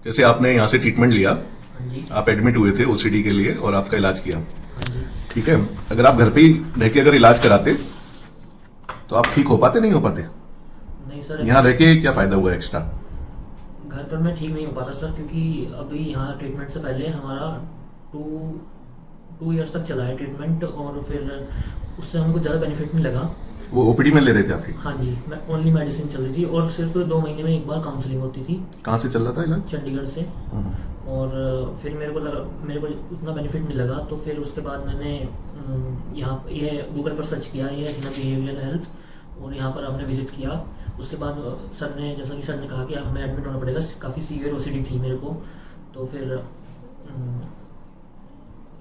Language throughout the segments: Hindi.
जैसे आपने यहाँ से ट्रीटमेंट लिया, हाँ जी। आप एडमिट हुए थे ओसीडी के लिए और आपका इलाज किया, हाँ जी। ठीक है। अगर आप घर पे ही रह के अगर इलाज कराते तो आप ठीक हो पाते, नहीं हो पाते? नहीं सर, यहाँ रह के क्या फायदा हुआ एक्स्ट्रा? घर पर मैं ठीक नहीं हो पाता सर, क्योंकि अभी यहाँ ट्रीटमेंट से पहले हमारा टू ईयर्स तक चला है ट्रीटमेंट, और फिर उससे हमको ज़्यादा बेनिफिट नहीं लगा। वो ओपीडी में ले रहे थे आपकी? हाँ जी, मैं ओनली मेडिसिन चल रही थी और सिर्फ 2 महीने में एक बार काउंसलिंग होती थी। कहाँ से चल रहा था इलाज? चंडीगढ़ से। और फिर मेरे को उतना बेनिफिट नहीं लगा, तो फिर उसके बाद मैंने यहाँ ये गूगल पर सर्च किया, ये हिना बिहेवियरल हेल्थ, और यहाँ पर हमने विजिट किया। उसके बाद सर ने, जैसा कि सर ने कहा कि हमें एडमिट होना पड़ेगा, काफ़ी सीवियर ओसीडी थी मेरे को, तो फिर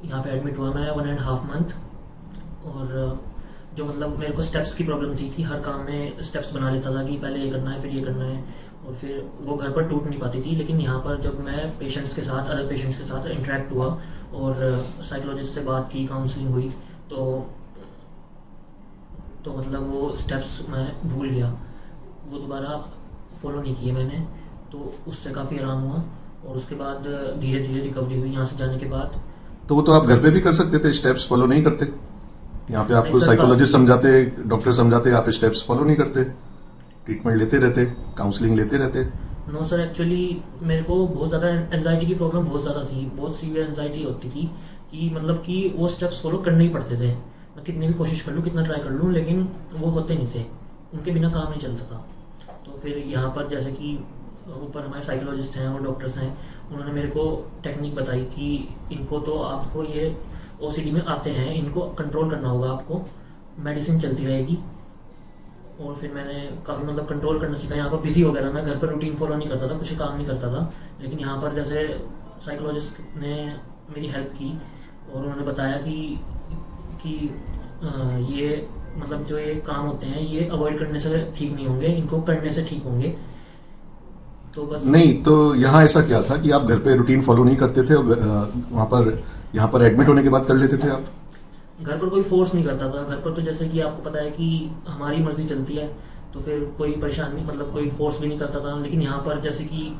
यहाँ पे एडमिट हुआ मैं 1.5 मंथ। और जो मतलब मेरे को स्टेप्स की प्रॉब्लम थी कि हर काम में स्टेप्स बना लेता था कि पहले ये करना है फिर ये करना है, और फिर वो घर पर टूट नहीं पाती थी। लेकिन यहाँ पर जब मैं पेशेंट्स के साथ, अदर पेशेंट्स के साथ इंटरेक्ट हुआ और साइकोलॉजिस्ट से बात की, काउंसलिंग हुई, तो मतलब वो स्टेप्स मैं भूल गया, वो दोबारा फॉलो नहीं किए मैंने, तो उससे काफ़ी आराम हुआ। और उसके बाद धीरे धीरे रिकवरी हुई यहाँ से जाने के बाद। तो वो तो आप घर पे भी कर सकते थे, स्टेप्स फॉलो नहीं करते? यहाँ पे आपको नहीं सर, साइकोलॉजिस्ट समझाते, डॉक्टर समझाते, आप स्टेप्स फॉलो नहीं करते, ट्रीटमेंट लेते रहते, काउंसलिंग लेते रहते? नो सर, एक्चुअली मेरे को बहुत ज़्यादा एंजाइटी की प्रॉब्लम बहुत ज़्यादा थी, बहुत सीवियर एंजाइटी होती थी कि मतलब कि वो स्टेप्स फॉलो करने ही पड़ते थे। मैं कितनी भी कोशिश कर लूँ, कितना ट्राई कर लूँ, लेकिन वो होते नहीं थे, उनके बिना काम नहीं चलता था। तो फिर यहाँ पर जैसे कि ऊपर हमारे साइकोलॉजिस्ट हैं और डॉक्टर्स हैं, उन्होंने मेरे को टेक्निक बताई कि इनको तो आपको ये ओसीडी में आते हैं, इनको कंट्रोल करना होगा आपको, मेडिसिन चलती रहेगी। और फिर मैंने काफ़ी मतलब कंट्रोल करना सीखा। यहाँ पर बिजी हो गया था मैं, घर पर रूटीन फॉलो नहीं करता था, कुछ काम नहीं करता था, लेकिन यहाँ पर जैसे साइकोलॉजिस्ट ने मेरी हेल्प की और उन्होंने बताया कि ये मतलब जो ये काम होते हैं ये अवॉइड करने से ठीक नहीं होंगे, इनको करने से ठीक होंगे। तो बस नहीं, तो यहाँ ऐसा क्या था कि आप घर पे रूटीन फॉलो नहीं करते थे और वहाँ पर, यहाँ पर एडमिट होने के बाद कर लेते थे आप? घर पर कोई फोर्स नहीं करता था। घर पर तो जैसे कि आपको पता है कि हमारी मर्जी चलती है, तो फिर कोई परेशानी मतलब कोई फोर्स भी नहीं करता था। लेकिन यहाँ पर जैसे कि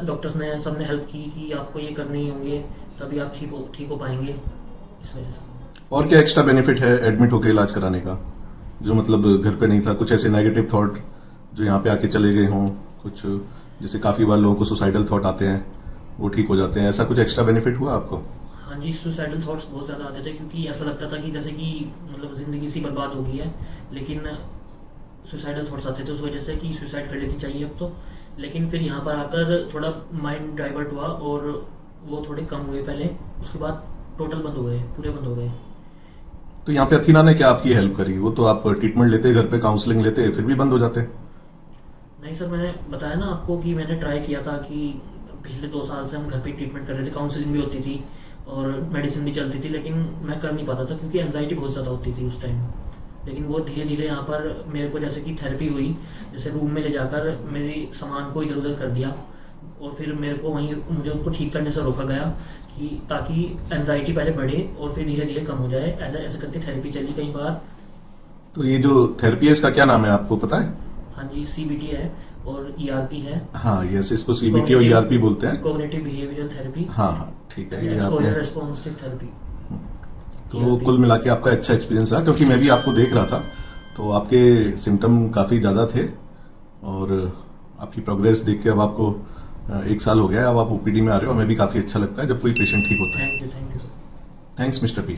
डॉक्टर्स ने सबने हेल्प की कि आपको ये करने ही होंगे, तभी आप ठीक हो पाएंगे, इस वजह से। और क्या एक्स्ट्रा बेनिफिट है एडमिट होकर इलाज कराने का, जो मतलब घर पे नहीं था? कुछ ऐसे नेगेटिव थॉट जो यहाँ पे आके चले गए हों, कुछ जैसे काफी बार लोगों को सुसाइडल थॉट आते हैं, वो ठीक हो जाते हैं, ऐसा कुछ एक्स्ट्रा बेनिफिट हुआ आपको? हाँ जी, सुसाइडल थॉट्स बहुत ज़्यादा आते थे, क्योंकि ऐसा लगता था कि जैसे कि मतलब ज़िंदगी सी बर्बाद हो गई है, लेकिन सुसाइडल थॉट्स आते थे उस वजह से कि सुसाइड कर लेनी चाहिए अब तो। लेकिन फिर यहाँ पर आकर थोड़ा माइंड डाइवर्ट हुआ और वो थोड़े कम हुए पहले, उसके बाद टोटल बंद हो गए, पूरे बंद हो गए। तो यहाँ पे अथीना ने क्या आपकी हेल्प करी? वो तो आप ट्रीटमेंट लेते, घर पे काउंसलिंग लेते, फिर भी बंद हो जाते? नहीं सर, मैंने बताया ना आपको कि मैंने ट्राई किया था कि पिछले 2 साल से हम घर पे ट्रीटमेंट कर रहे थे, काउंसलिंग भी होती थी और मेडिसिन भी चलती थी, लेकिन मैं कर नहीं पाता था क्योंकि एंजाइटी बहुत ज़्यादा होती थी उस टाइम। लेकिन वो धीरे धीरे यहाँ पर मेरे को जैसे कि थेरेपी हुई, जैसे रूम में ले जाकर मेरे सामान को इधर उधर कर दिया और फिर मेरे को वहीं मुझे उनको ठीक करने से रोका गया कि ताकि एंजाइटी पहले बढ़े और फिर धीरे धीरे कम हो जाए। ऐसे करके थेरेपी चली कई बार। तो ये जो थेरेपी है इसका क्या नाम है, आपको पता है? हाँ जी, CBT है और ERP है। हाँ, यस, इसको CBT और ERP बोलते हैं, कॉग्निटिव बिहेवियरल थेरेपी। हाँ हाँ, ठीक है। ये एक्सपोजर रिस्पॉन्सिव थेरेपी। तो कुल मिला के आपका अच्छा एक्सपीरियंस रहा, क्योंकि मैं भी आपको देख रहा था तो आपके सिम्टम काफ़ी ज़्यादा थे और आपकी प्रोग्रेस देख के अब आपको 1 साल हो गया है, अब आप OPD में आ रहे हो, हमें भी काफ़ी अच्छा लगता है जब कोई पेशेंट ठीक होता है। Thank you sir. Thanks mister P.